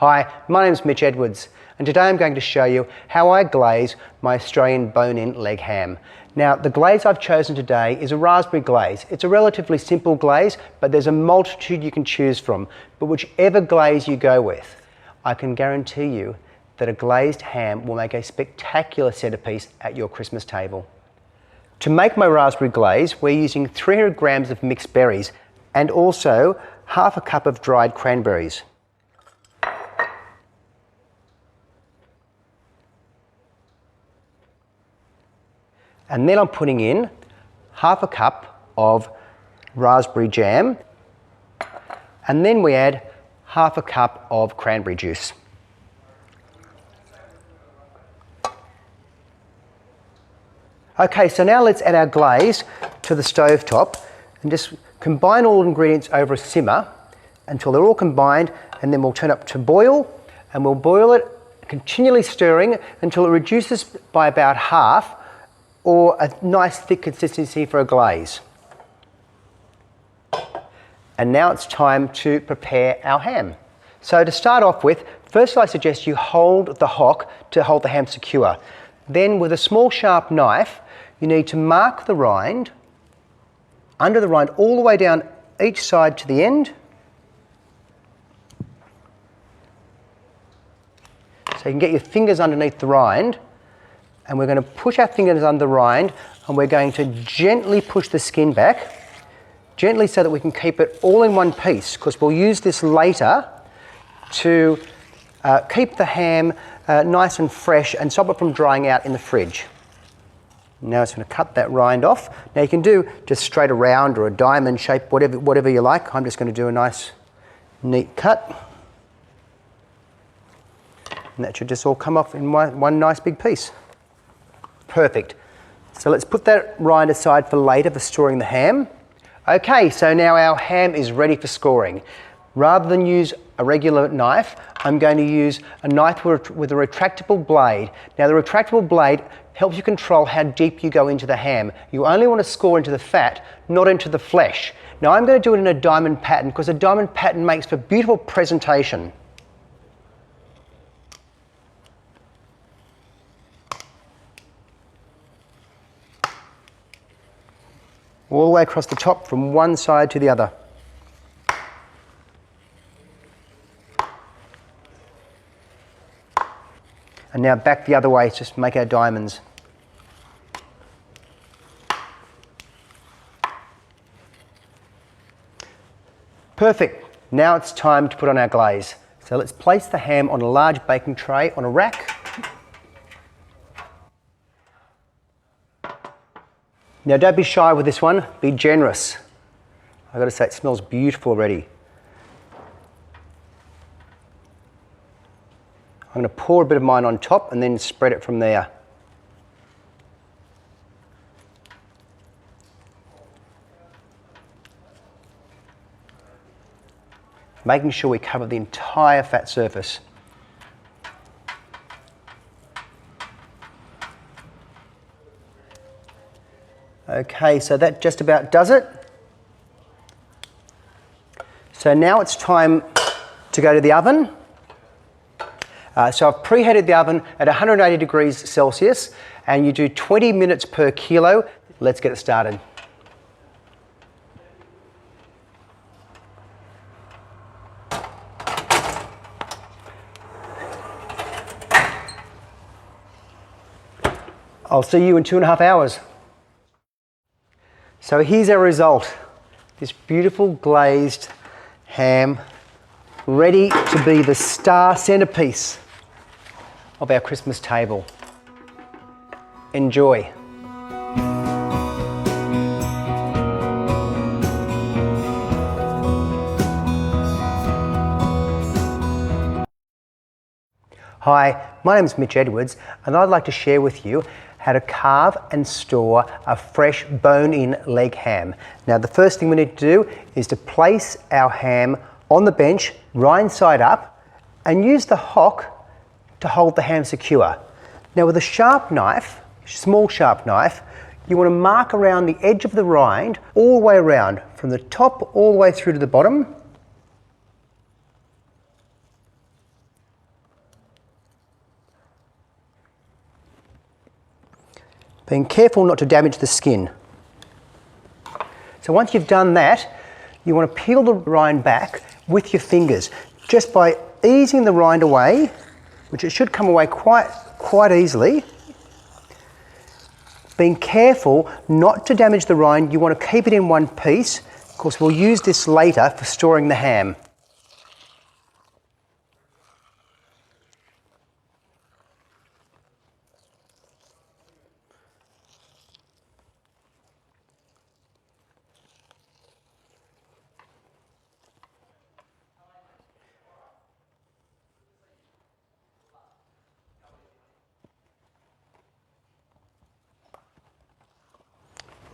Hi, my name's Mitch Edwards, and today I'm going to show you how I glaze my Australian bone-in leg ham. Now, the glaze I've chosen today is a raspberry glaze. It's a relatively simple glaze, but there's a multitude you can choose from. But whichever glaze you go with, I can guarantee you that a glazed ham will make a spectacular centerpiece at your Christmas table. To make my raspberry glaze, we're using 300 grams of mixed berries and also half a cup of dried cranberries. And then I'm putting in half a cup of raspberry jam, and then we add half a cup of cranberry juice. Okay, so now let's add our glaze to the stove top and just combine all the ingredients over a simmer until they're all combined, and then we'll turn up to boil, and we'll boil it, continually stirring until it reduces by about half, or a nice thick consistency for a glaze. And now it's time to prepare our ham. So to start off with, first I suggest you hold the hock to hold the ham secure. Then with a small sharp knife, you need to mark the rind, under the rind all the way down each side to the end. So you can get your fingers underneath the rind, and we're going to push our fingers under the rind, and we're going to gently push the skin back, gently so that we can keep it all in one piece, because we'll use this later to keep the ham nice and fresh and stop it from drying out in the fridge. Now it's going to cut that rind off. Now you can do just straight around or a diamond shape, whatever you like. I'm just going to do a nice neat cut. And that should just all come off in one nice big piece. Perfect. So let's put that rind aside for later for storing the ham. Okay, so now our ham is ready for scoring. Rather than use a regular knife, I'm going to use a knife with a retractable blade. Now the retractable blade helps you control how deep you go into the ham. You only want to score into the fat, not into the flesh. Now I'm going to do it in a diamond pattern because a diamond pattern makes for beautiful presentation. All the way across the top from one side to the other. And now back the other way, just make our diamonds. Perfect. Now it's time to put on our glaze. So let's place the ham on a large baking tray on a rack. Now don't be shy with this one, be generous. I've got to say, it smells beautiful already. I'm going to pour a bit of mine on top and then spread it from there. Making sure we cover the entire fat surface. Okay, so that just about does it. So now it's time to go to the oven. So I've preheated the oven at 180 degrees Celsius, and you do 20 minutes per kilo. Let's get it started. I'll see you in 2.5 hours. So here's our result. This beautiful glazed ham, ready to be the star centerpiece of our Christmas table. Enjoy. Hi, my name is Mitch Edwards, and I'd like to share with you how to carve and store a fresh bone-in leg ham. Now the first thing we need to do is to place our ham on the bench, rind side up, and use the hock to hold the ham secure. Now with a sharp knife, small sharp knife, you want to mark around the edge of the rind all the way around, from the top all the way through to the bottom. being careful not to damage the skin. So once you've done that, you want to peel the rind back with your fingers, just by easing the rind away, which it should come away quite easily. Being careful not to damage the rind, you want to keep it in one piece. Of course, we'll use this later for storing the ham.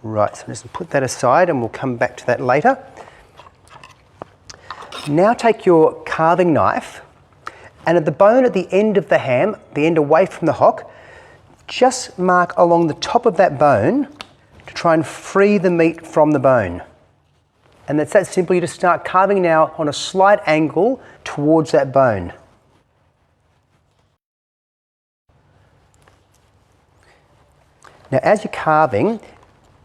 Right, so just put that aside and we'll come back to that later. Now take your carving knife and at the bone at the end of the ham, the end away from the hock, just mark along the top of that bone to try and free the meat from the bone. And that's that simple. You just start carving now on a slight angle towards that bone. Now as you're carving,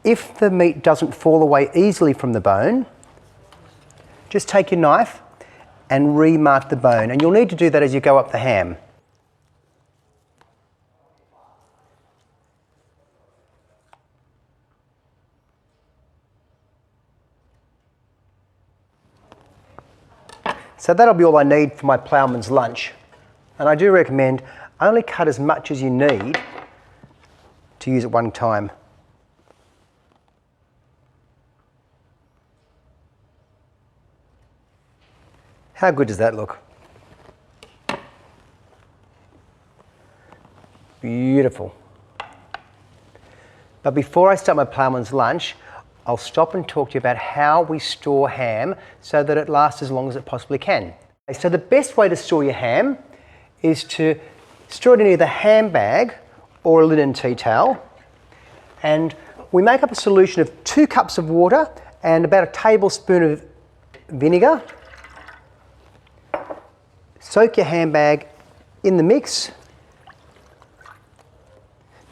if the meat doesn't fall away easily from the bone, just take your knife and remark the bone. And you'll need to do that as you go up the ham. So that'll be all I need for my ploughman's lunch. And I do recommend only cut as much as you need to use at one time. How good does that look? Beautiful. But before I start my ploughman's lunch, I'll stop and talk to you about how we store ham so that it lasts as long as it possibly can. So the best way to store your ham is to store it in either a ham bag or a linen tea towel. And we make up a solution of 2 cups of water and about a tablespoon of vinegar. Soak your ham bag in the mix.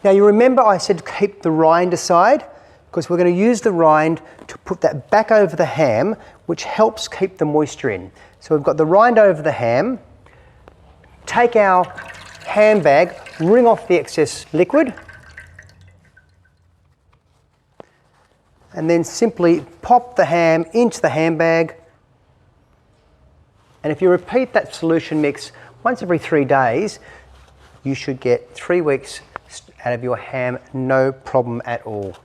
Now you remember I said to keep the rind aside, because we're going to use the rind to put that back over the ham, which helps keep the moisture in. So we've got the rind over the ham. Take our ham bag, wring off the excess liquid, and then simply pop the ham into the ham bag. And if you repeat that solution mix once every 3 days, you should get 3 weeks out of your ham, no problem at all.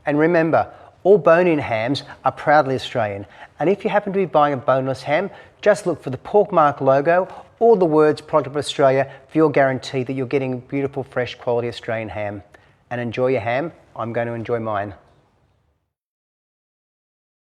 And remember, all bone-in hams are proudly Australian. And if you happen to be buying a boneless ham, just look for the pork mark logo or the words Product of Australia for your guarantee that you're getting beautiful, fresh, quality Australian ham. And enjoy your ham. I'm going to enjoy mine.